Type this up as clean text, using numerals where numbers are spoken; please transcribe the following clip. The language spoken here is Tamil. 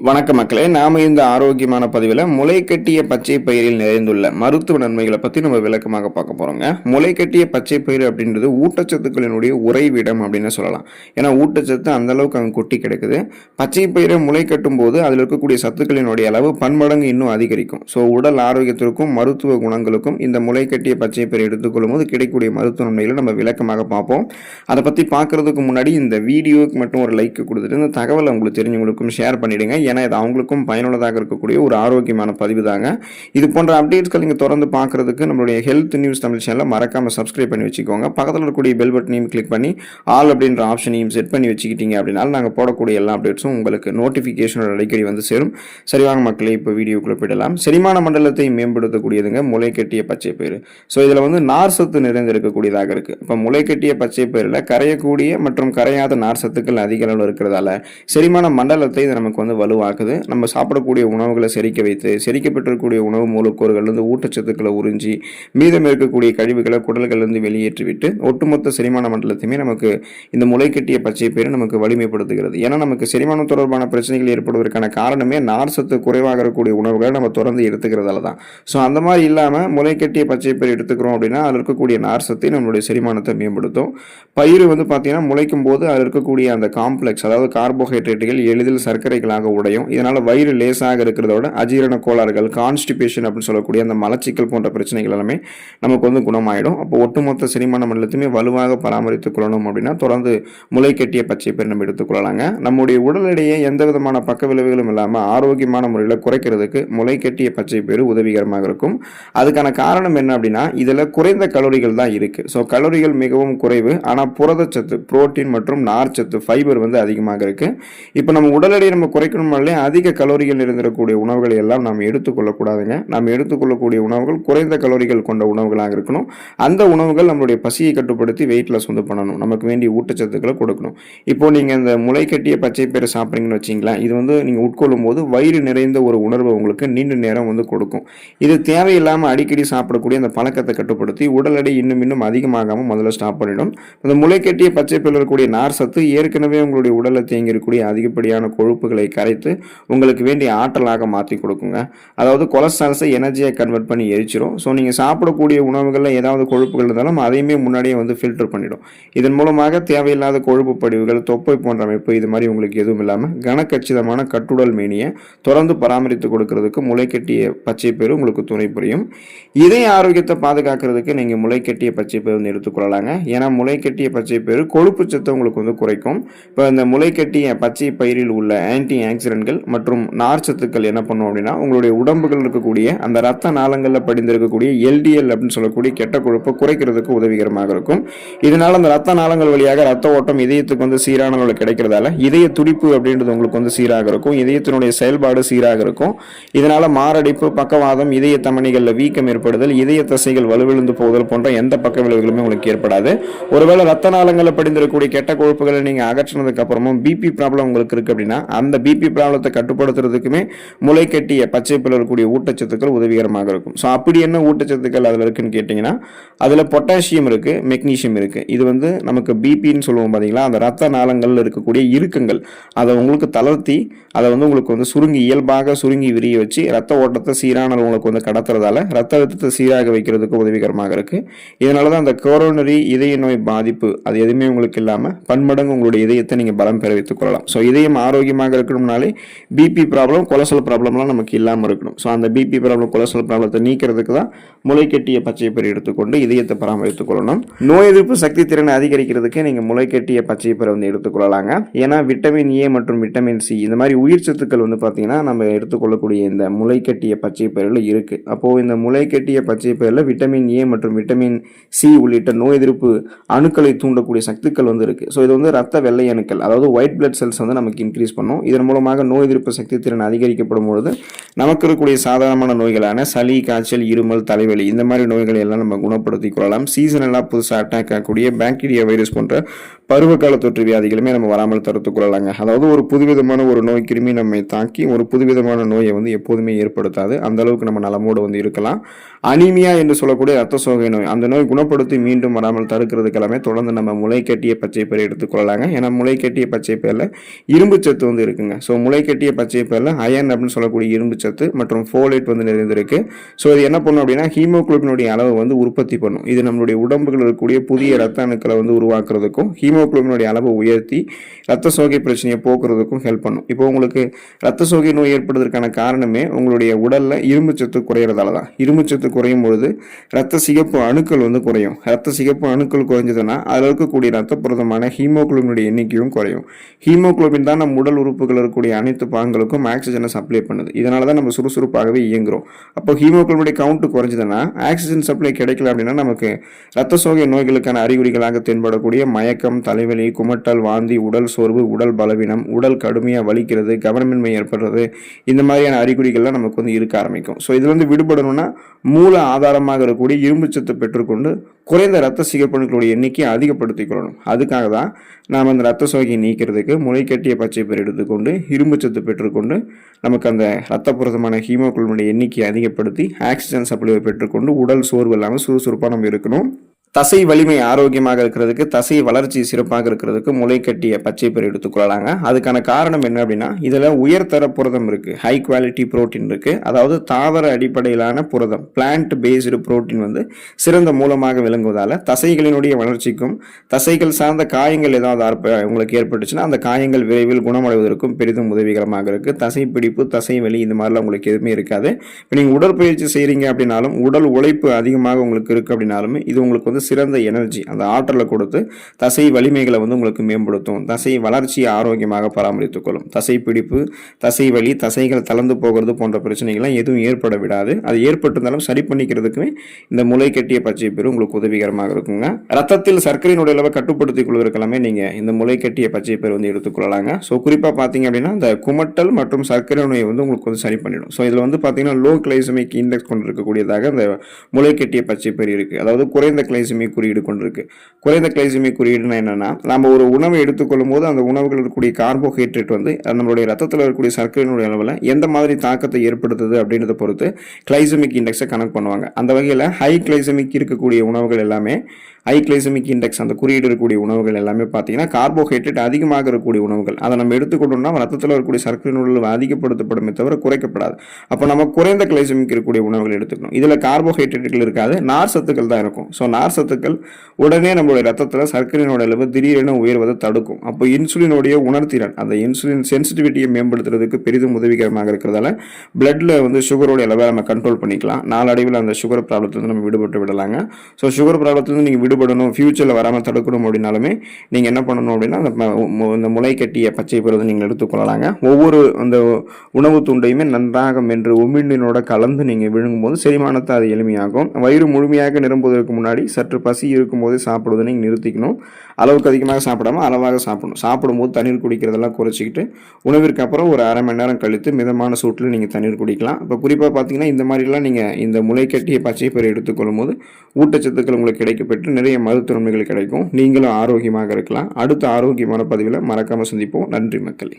வணக்க மக்களே, நாம இந்த ஆரோக்கியமான பதிவில் முளைக்கட்டிய பச்சை பயிரில் நிறைந்துள்ள மருத்துவ நன்மைகளை பற்றி நம்ம விளக்கமாக பார்க்க போகிறோங்க. முளைக்கட்டிய பச்சை பயிர் அப்படின்றது ஊட்டச்சத்துக்களினுடைய உறைவிடம் அப்படின்னு சொல்லலாம். ஏன்னா ஊட்டச்சத்து அந்த அளவுக்கு அங்கே கொட்டி கிடக்குது. பச்சை பயிரை முளை கட்டும் போது அதில் இருக்கக்கூடிய சத்துக்களினுடைய அளவு பன்மடங்கு இன்னும் அதிகரிக்கும். ஸோ உடல் ஆரோக்கியத்திற்கும் மருத்துவ குணங்களுக்கும் இந்த முளைக்கட்டிய பச்சை பயிரை எடுத்துக்கொள்ளும் போது கிடைக்கக்கூடிய மருத்துவ நன்மைகளை நம்ம விளக்கமாக பார்ப்போம். அதை பற்றி பார்க்கறதுக்கு முன்னாடி இந்த வீடியோக்கு மட்டும் ஒரு லைக் கொடுத்துட்டு இந்த தகவலை உங்களுக்கு தெரிஞ்சவங்களுக்கும் ஷேர் பண்ணிடுங்க. ஏன்னா இது அவங்களுக்கும் பயனுள்ளதாக இருக்கக்கூடிய ஒரு ஆரோக்கியமான பதிவு தாங்க. இது போன்ற அப்டேட்ஸ்கள் நீங்கள் தொடர்ந்து பார்க்கறதுக்கு நம்மளுடைய ஹெல்த் நியூஸ் தமிழ் சேனலை மறக்காமல் சப்ஸ்கிரைப் பண்ணி வச்சுக்கோங்க. பக்கத்தில் இருக்கக்கூடிய பெல் பட்டனையும் கிளிக் பண்ணி ஆல் அப்படின்ற ஆப்ஷனையும் செட் பண்ணி வச்சுக்கிட்டீங்க அப்படின்னா நாங்கள் போடக்கூடிய எல்லா அப்டேட்ஸும் உங்களுக்கு நோட்டிஃபிகேஷனோட அடிக்கடி வந்து சேரும். சரிவாங்க மக்களே, இப்போ வீடியோக்குள்ள போயிடலாம். செரிமான மண்டலத்தை மேம்படுத்தக்கூடியதுங்க முளைக்கட்டிய பச்சை பயிர். ஸோ இதில் வந்து நார் சத்து நிறைந்து இருக்கக்கூடியதாக இருக்குது. இப்போ முளைக்கட்டிய பச்சை பயிரில் கரையக்கூடிய மற்றும் கரையாத நார் சத்துக்கள் அதிக அளவில் இருக்கிறதால செரிமான மண்டலத்தை இது நமக்கு வந்து வலுவாக்குது. நம்ம சாப்பிடக்கூடிய உணவுகளை செரிக்க வைத்து செரிக்கப்பட்டிருக்கக்கூடிய உணவு மூலக்கூறுகள்லேருந்து ஊட்டச்சத்துக்களை உறிஞ்சி மீதம் இருக்கக்கூடிய கழிவுகளை குடல்கள்லேருந்து வெளியேற்றிவிட்டு ஒட்டுமொத்த செரிமான மண்டலத்தையுமே நமக்கு இந்த முளைக்கட்டிய பச்சை பயிர் நமக்கு வலிமைப்படுத்துகிறது. ஏன்னா நமக்கு செரிமானம் தொடர்பான பிரச்சனைகள் ஏற்படுவதற்கான காரணமே நார் சத்து குறைவாக இருக்கக்கூடிய உணவுகளை நம்ம தொடர்ந்து எடுத்துக்கிறதால தான். ஸோ அந்த மாதிரி இல்லாமல் முளைக்கட்டிய பச்சை பயிர் எடுத்துக்கிறோம் அப்படின்னா அதில் இருக்கக்கூடிய நார் சத்தை நம்மளுடைய செரிமானத்தை மேம்படுத்தும். பயிர் வந்து பார்த்தீங்கன்னா முளைக்கும் போது அதில் இருக்கக்கூடிய அந்த காம்ப்ளெக்ஸ், அதாவது கார்போஹைட்ரேட்டுகள் எளிதில் சர்க்கரைகளாக உடையும். இதனால் வயிறு லேசாக இருக்கிறதோட அஜீரண கோளாறுகள், கான்ஸ்டிபேஷன் அப்படின்னு சொல்லக்கூடிய அந்த மலச்சிக்கல் போன்ற பிரச்சனைகள் எல்லாமே நமக்கு வந்து குணமாயிடும். அப்போ ஒட்டுமொத்த செரிமான மண்டலத்தையுமே வலுவாக பராமரித்துக் கொள்ளணும் அப்படின்னா தொடர்ந்து முளைக்கட்டிய பச்சை பயிர் நம்ம எடுத்துக்கொள்ளலாங்க. நம்முடைய உடல் எடையை எந்த விதமான பக்க விளைவுகளும் இல்லாமல் ஆரோக்கியமான முறையில் குறைக்கிறதுக்கு முளைக்கட்டிய பச்சை பயிர் உதவிகரமாக இருக்கும். அதுக்கான காரணம் என்ன அப்படின்னா இதில் குறைந்த கலோரிகள் தான் இருக்குது. ஸோ கலோரிகள் மிகவும் குறைவு, ஆனால் புரதச்சத்து, புரோட்டீன் மற்றும் நார்ச்சத்து, ஃபைபர் வந்து அதிகமாக இருக்குது. இப்போ நம்ம உடல் எடையை நம்ம குறைக்கணும்னாலே அதிக கலோரிகள் இருந்திருக்கக்கூடிய உணவுகளை எல்லாம் நாம் எடுத்துக்கொள்ளக்கூடாதுங்க. நாம் எடுத்துக்கொள்ளக்கூடிய உணவுகள் குறைந்த கலோரிகள் கொண்ட உணவுகளாக இருக்கணும். அந்த உணவுகள் நம்மளுடைய பசியை கட்டுப்படுத்தி வெயிட் லாஸ் வந்து பண்ணணும், நமக்கு வேண்டிய ஊட்டச்சத்துக்களை கொடுக்கணும். இப்போ நீங்கள் இந்த முளைக்கட்டிய பச்சை பயிரை சாப்பிட்றீங்கன்னு வச்சிங்களேன், இது வந்து நீங்கள் உட்கொள்ளும் போது வயிறு நிறைந்த ஒரு உணர்வை உங்களுக்கு நீண்ட நேரம் வந்து கொடுக்கும். இது தேவையில்லாமல் அடிக்கடி சாப்பிடக்கூடிய அந்த பழக்கத்தை கட்டுப்படுத்தி உடல் எடை இன்னும் அதிகமாகாமல் முதல்ல ஸ்டாப் பண்ணிடும். இந்த முளைக்கட்டிய பச்சை பயிரில் இருக்கக்கூடிய நார் சத்து ஏற்கனவே உங்களுடைய உடலில் தேங்கி இருக்கக்கூடிய அதிகப்படியான கொழுப்புகளை கரைத்து உங்களுக்கு வேண்டிய ஆற்றலாக மாற்றி கொடுக்குங்க. அதாவது கொலஸ்ட்ரால்ஸை எனர்ஜியாக கன்வெர்ட் பண்ணி எரிச்சிடும். ஸோ நீங்கள் சாப்பிடக்கூடிய உணவுகளில் ஏதாவது கொழுப்புகள் இருந்தாலும் அதையுமே முன்னாடியே வந்து ஃபில்டர் பண்ணிடும். இதன் மூலமாக தேவையில்லாத கொழுப்பு படிவுகள், தொப்பை போன்ற அமைப்பு இது மாதிரி உங்களுக்கு எதுவும் இல்லாமல் கனக்கச்சிதமான கட்டுடல் மேனியை தொடர்ந்து பராமரித்து கொடுக்கறதுக்கு முளைக்கட்டிய பச்சை பயிர் உங்களுக்கு துணை புரியும். இதய ஆரோக்கியத்தை பாதுகாக்கிறதுக்கு நீங்கள் முளைக்கட்டிய பச்சை பயிர் வந்து எடுத்துக்கொள்ளலாங்க. ஏன்னா முளைக்கட்டிய பச்சை பயிர் கொழுப்பு சத்தை உங்களுக்கு வந்து குறைக்கும். இப்போ இந்த முளைக்கட்டிய பச்சை பயிரில் உள்ள ஆன்டி ஆக்சிடென்ட்கள் மற்றும் நார்ச்சத்துக்கள் என்ன பண்ணும் அப்படின்னா உங்களுடைய உடம்புகள் இருக்கக்கூடிய அந்த ரத்த நாளங்களில் படிந்திருக்கக்கூடிய எல்டிஎல் அப்படின்னு சொல்லக்கூடிய கெட்ட கொழுப்பை குறைக்கிறதுக்கு உதவிகரமாக இருக்கும். இதனால அந்த ரத்த நாளங்கள் வழியாக ரத்த ஓட்டம் இதயத்துக்கு வந்து சீரான அளவில் கிடைக்கிறதால இதய துடிப்பு அப்படின்றது உங்களுக்கு வந்து சீராக இருக்கும். இதயத்தினுடைய செயல்பாடு சீராக இருக்கும். இதனால மாரடைப்பு, பக்கவாதம், இதய தமனிகளில் வீக்கம் ஏற்படுதல், இதய தசைகள் வலுவிழந்து போதல் போன்ற எந்த பக்க விளைவுகளுமே உங்களுக்கு ஏற்படாது. ஒருவேளை ரத்த நாளங்களில் படிந்திருக்கக்கூடிய கெட்ட கொழுப்புகளை நீங்கள் அகற்றினதுக்கு அப்புறமும் பிபி ப்ராப்ளம் உங்களுக்கு இருக்கு அப்படின்னா அந்த பிபி ப்ராப்ளத்தை கட்டுப்படுத்துறதுக்குமே முளைக்கட்டிய பச்சை பயிரில் இருக்கக்கூடிய ஊட்டச்சத்துக்கள் உதவிகரமாக இருக்கும். ஸோ அப்படி என்ன ஊட்டச்சத்துக்கள் அதில் இருக்குன்னு கேட்டிங்கன்னா அதில் பொட்டாசியம் இருக்குது, மெக்னீஷியம் இருக்குது. இது வந்து நமக்கு பிபின்னு சொல்லுவோம் பார்த்தீங்களா, அந்த ரத்த நாளங்களில் இருக்கக்கூடிய இறுக்கங்கள் அதை உங்களுக்கு தளர்த்தி அதை வந்து உங்களுக்கு வந்து இயல்பாக சுருங்கி விரிய வச்சு ரத்த ஓட்டத்தை சீரான உங்களுக்கு வந்து கடத்துறதால ரத்த அழுத்தத்தை சீராக வைக்கிறதுக்கு உதவிகரமாக இருக்குது. இதனால தான் அந்த கொரோனரி இதய நோய் பாதிப்பு அது எதுவுமே உங்களுக்கு இல்லாமல் பன்மடங்கு உங்களுடைய இதயத்தை நீங்கள் பலம் பெற வைத்துக் கொள்ளலாம். ஸோ இதயம் ஆரோக்கியமாக இருக்கணும்னாலே பிபி ப்ராப்ளம், கொலஸ்ட்ரால் ப்ராப்ளம்லாம் நமக்கு இல்லாமல் இருக்கணும். ஸோ அந்த பிபி ப்ராப்ளம், கொலஸ்ட்ரால் ப்ராப்ளத்தை நீக்கிறதுக்கு தான் முளைக்கட்டிய பச்சை பயிர் எடுத்துக்கொண்டு இதயத்தை பராமரித்துக் கொள்ளணும். நோய் எதிர்ப்பு சக்தி திறனை அதிகரிக்கிறதுக்கு நீங்கள் முளைக்கட்டிய பச்சை பயிரை வந்து எடுத்துக்கொள்ளலாங்க. ஏன்னா விட்டமின் ஏ மற்றும் விட்டமின் சி இந்த மாதிரி உயிர் சத்துக்கள் வந்து பார்த்தீங்கன்னா நம்ம எடுத்துக்கொள்ளக்கூடிய இந்த முளைக்கட்டிய பச்சை பயிரில் இருக்குது. அப்போது இந்த முளைக்கட்டிய பச்சை பயிரில் விட்டமின் ஏ மற்றும் விட்டமின் சி உள்ளிட்ட நோய் எதிர்ப்பு அணுக்களை தூண்டக்கூடிய சக்திகள் வந்து இருக்குது. ஸோ இது வந்து ரத்த வெள்ளை அணுக்கள், அதாவது ஒயிட் பிளட் செல்ஸ் வந்து நமக்கு இன்க்ரீஸ் பண்ணும். இதன் மூலமாக நோய் எதிர்ப்பு சக்தி திறன் அதிகரிக்கப்படும் பொழுது நமக்கு இருக்கக்கூடிய சாதாரணமான நோய்களான சளி, காய்ச்சல், இருமல், தலைவலி இந்த மாதிரி நோய்களை எல்லாம் நம்ம குணப்படுத்திக் கொள்ளலாம். சீசனலாக புதுசாக அட்டாக் ஆகக்கூடிய பாக்டீரியா, வைரஸ் போன்ற பருவகால தொற்று வியாதிகளுமே நம்ம வராமல் தடுத்துக் கொள்ளலாங்க. அதாவது ஒரு புதுவிதமான ஒரு நோய் கிருமி நம்மை தாக்கி ஒரு புதுவிதமான நோயை வந்து எப்போதுமே ஏற்படுத்தாது. அந்த அளவுக்கு நம்ம நலமோடு வந்து இருக்கலாம். அனீமியா என்று சொல்லக்கூடிய ரத்த சோகை நோய், அந்த நோய் குணப்படுத்தி மீண்டும் வராமல் தடுக்கிறதுக்கு எல்லாமே தொடர்ந்து நம்ம முளைக்கட்டிய பச்சை பயிரை எடுத்துக்கொள்ளலாங்க. ஏன்னா முளைக்கட்டிய பச்சை பயிரில் இரும்பு சத்து வந்து இருக்குங்க. ஸோ முளைக்கட்டிய பச்சை பயிரில் அயன் அப்படின்னு சொல்லக்கூடிய இரும்பு சத்து மற்றும் ஃபோலேட் வந்து நிறைந்திருக்கு. ஸோ இது என்ன பண்ணும் அப்படின்னா ஹீமோகுளோபினுடைய அளவை வந்து உற்பத்தி பண்ணும். இது நம்மளுடைய உடம்புகள் இருக்கக்கூடிய புதிய ரத்த அணுக்களை வந்து உருவாக்குறதுக்கும் ஹீமோகுளோபினுடைய அளவை உயர்த்தி ரத்த சோகை பிரச்சனையை போக்குறதுக்கும் ஹெல்ப் பண்ணும். இப்போ உங்களுக்கு ரத்த சோகை நோய் ஏற்படுவதற்கான காரணமே உங்களுடைய உடல்ல இரும்பு சத்து குறையிறதால தான். இரும்பு சத்து குறையும் பொழுது ரத்த சிகப்பு அணுக்கள் வந்து குறையும். ரத்த சிகப்பு அணுக்கள் குறைஞ்சதுன்னா அதில் இருக்கக்கூடிய ரத்த புரதமான ஹீமோகுளோபினுடைய எண்ணிக்கையும் குறையும். ஹீமோகுளோபின் தான் நம்ம உடல் உறுப்புகள் இருக்கக்கூடிய அனைத்து பாகங்களுக்கும் ஆக்சிஜனை சப்ளை பண்ணுது. இதனால தான் நம்ம சுறுசுறுப்பாகவே இயங்குறோம். அப்போ ஹீமோகுளோபினுடைய கவுண்ட் குறைஞ்சதுன்னா ஆக்சிஜன் சப்ளை கிடைக்கல அப்படின்னா நமக்கு ரத்த சோகை நோய்களுக்கான அறிகுறிகளாக தென்படக்கூடிய மயக்கம், தலைவலி, குமட்டல், வாந்தி, உடல் சோர்வு, உடல் பலவீனம், உடல் கடுமையாக வலிக்கிறது, கவனமின்மை ஏற்படுறது, இந்த மாதிரியான அறிகுறிகள்லாம் நமக்கு வந்து இருக்க ஆரம்பிக்கும். ஸோ இதுல இருந்து விடுபடணும்னா மூல ஆதாரமாக இருக்கக்கூடிய இரும்பு சத்து பெற்றுக்கொண்டு குறைந்த ரத்த சிகப்பணுக்களுடைய எண்ணிக்கையை அதிகப்படுத்திக் கொள்ளணும். அதுக்காக தான் நாம் அந்த ரத்த சோகையை நீக்கிறதுக்கு முளைக்கட்டிய பச்சை பயிர் எடுத்துக்கொண்டு இரும்பு சத்து பெற்றுக்கொண்டு நமக்கு அந்த ரத்த புரதமான ஹீமோகுளோபினுடைய எண்ணிக்கையை அதிகப்படுத்தி ஆக்சிஜன் சப்ளைவை பெற்றுக்கொண்டு உடல் சோர்வு இல்லாமல் சுறுசுறுப்பாக நம்ம இருக்கணும். தசை வலிமை ஆரோக்கியமாக இருக்கிறதுக்கு, தசை வளர்ச்சி சிறப்பாக இருக்கிறதுக்கு முளைக்கட்டிய பச்சை பயிர் எடுத்துக்கொள்ளலாங்க. அதுக்கான காரணம் என்ன அப்படின்னா இதில் உயர்தர புரதம் இருக்குது, ஹை குவாலிட்டி புரோட்டீன் இருக்குது. அதாவது தாவர அடிப்படையிலான புரதம், பிளான்ட் பேஸ்டு புரோட்டீன் வந்து சிறந்த மூலமாக விளங்குவதால் தசைகளினுடைய வளர்ச்சிக்கும் தசைகள் சார்ந்த காயங்கள் ஏதாவது உங்களுக்கு ஏற்பட்டுச்சுன்னா அந்த காயங்கள் விரைவில் குணமடைவதற்கும் பெரிதும் உதவிகரமாக இருக்குது. தசை பிடிப்பு, தசை வலி இந்த மாதிரிலாம் உங்களுக்கு எதுவுமே இருக்காது. இப்போ நீங்கள் உடற்பயிற்சி செய்கிறீங்க அப்படின்னாலும் உடல் உழைப்பு அதிகமாக உங்களுக்கு இருக்குது அப்படின்னாலுமே இது உங்களுக்கு வந்து சிறந்த எனர்ஜி, அந்த ஆற்றலை கொடுத்து தசை வலிமைகளை வந்து உங்களுக்கு மேம்படுத்தும். தசை வளர்ச்சியை ஆரோக்கியமாக பராமரித்துக் கொள்ளும். தசை பிடிப்பு, தசை வலி, தசைகள் தளர்ந்து போகிறது போன்ற பிரச்சனைகள்லாம் எதுவும் ஏற்பட விடாது. அது ஏற்பட்டிருந்தாலும் சரி பண்ணிக்கிறதுக்குமே இந்த முளை கட்டிய பச்சை பயிர் உங்களுக்கு உதவிகரமாக இருக்குங்க. ரத்தத்தில் சர்க்கரையினுடைய அளவை கட்டுப்படுத்திக் கொள்வதற்கெல்லாமே நீங்க இந்த முளை கட்டிய பச்சை பயிர் வந்து எடுத்துக்கொள்ளலாங்க. ஸோ குறிப்பாக பார்த்தீங்க அப்படின்னா இந்த குமட்டல் மற்றும் சர்க்கரை நோயை வந்து உங்களுக்கு வந்து சரி பண்ணிடும். ஸோ இதில் வந்து பார்த்தீங்கன்னா லோ கிளைசமிக் இண்டெக்ஸ் கொண்டிருக்கக்கூடியதாக இந்த முளை கட்டிய பச்சை பயிர் இருக்கு. அதாவது குறைந்த கிளைசமிக் குறியீடு கொண்டிருக்கு. குறைந்த கிளைசமிக் குறியீடுனா என்னன்னா நம்ம ஒரு உணவை எடுத்துக்கொள்ளும் போது அந்த உணவுகள் இருக்கக்கூடிய கார்போஹைட்ரேட் வந்து நம்மளுடைய ரத்தத்தில் இருக்கக்கூடிய சர்க்கரையினுடைய அளவில் எந்த மாதிரி தாக்கத்தை ஏற்படுத்துது அப்படின்றத பொறுத்து கிளைசமிக் இண்டெக்ஸை கணக்கு பண்ணுவாங்க. அந்த வகையில் ஹை கிளைசமிக் இருக்கக்கூடிய உணவுகள் எல்லாமே, ஹை கிளைசமிக் இண்டெக்ஸ் அந்த குறியீடு இருக்கக்கூடிய உணவுகள் எல்லாமே பார்த்தீங்கன்னா கார்போஹைட்ரேட் அதிகமாக இருக்கக்கூடிய உணவுகள். அதை நம்ம எடுத்துக்கொண்டோம்னா ரத்தத்தில் இருக்கக்கூடிய சர்க்கரையினுடைய அளவு அதிகப்படுத்தப்படுமே தவிர குறைக்கப்படாது. அப்போ நம்ம குறைந்த கிளைசமிக் இருக்கக்கூடிய உணவுகள் எடுத்துக்கணும். இதில் கார்போஹைட்ரேட்டுகள் இருக்காது, நார் சத்துக்கள் தான் இருக்கும். ஸோ நார் சத்துக்கள் உடனே நம்மளுடைய ரத்தத்தில் சர்க்கரையினுடைய அளவு திடீரென உயர்வதை தடுக்கும். அப்போ இன்சுலினுடைய உணர்திறன், அந்த இன்சுலின் சென்சிட்டிவிட்டியை மேம்படுத்துறதுக்கு பெரிதும் உதவிகரமாக இருக்கிறதால பிளட்ல வந்து சுகரோடைய அளவை நம்ம கண்ட்ரோல் பண்ணிக்கலாம். நாளடைவில் அந்த சுகர் ப்ராப்ளத்திலிருந்து நம்ம விடுபட்டு விடலாங்க. ஸோ சுகர் ப்ராப்ளத்திலிருந்து நீங்கள் விடுபடணும், ஃபியூச்சரில் வராமல் தடுக்கணும் அப்படின்னாலுமே நீங்கள் என்ன பண்ணணும் அப்படின்னா இந்த முளை கட்டிய பச்சை பயிர் நீங்கள் எடுத்துக்கொள்ளலாங்க. ஒவ்வொரு அந்த உணவு துண்டையுமே நன்றாக மென்று உமிழ்நீரோட கலந்து நீங்கள் விழுங்கும்போது செரிமானத்தை அது எளிமையாகும். வயிறு முழுமையாக நிரம்புவதற்கு முன்னாடி சற்று பசி இருக்கும்போது சாப்பிடுவதை நீங்கள் நிறுத்திக்கணும். அளவுக்கு அதிகமாக சாப்பிடாமல் அளவாக சாப்பிடணும். சாப்பிடும்போது தண்ணீர் குடிக்கிறதெல்லாம் குறைச்சிக்கிட்டு உணவிற்கு அப்புறம் ஒரு அரை மணி நேரம் கழித்து மிதமான சூட்டில் நீங்கள் தண்ணீர் குடிக்கலாம். இப்போ குறிப்பாக பார்த்தீங்கன்னா இந்த மாதிரிலாம் நீங்கள் இந்த முளை கட்டிய பச்சை பயிரை எடுத்துக்கொள்ளும் போது ஊட்டச்சத்துக்கள் உங்களுக்கு கிடைக்கப்பெற்று நிறைய மருத்துவ நன்மைகள் கிடைக்கும். நீங்களும் ஆரோக்கியமாக இருக்கலாம். அடுத்த ஆரோக்கியமான பதிவில் மறக்காமல் சந்திப்போம். நன்றி மக்களே.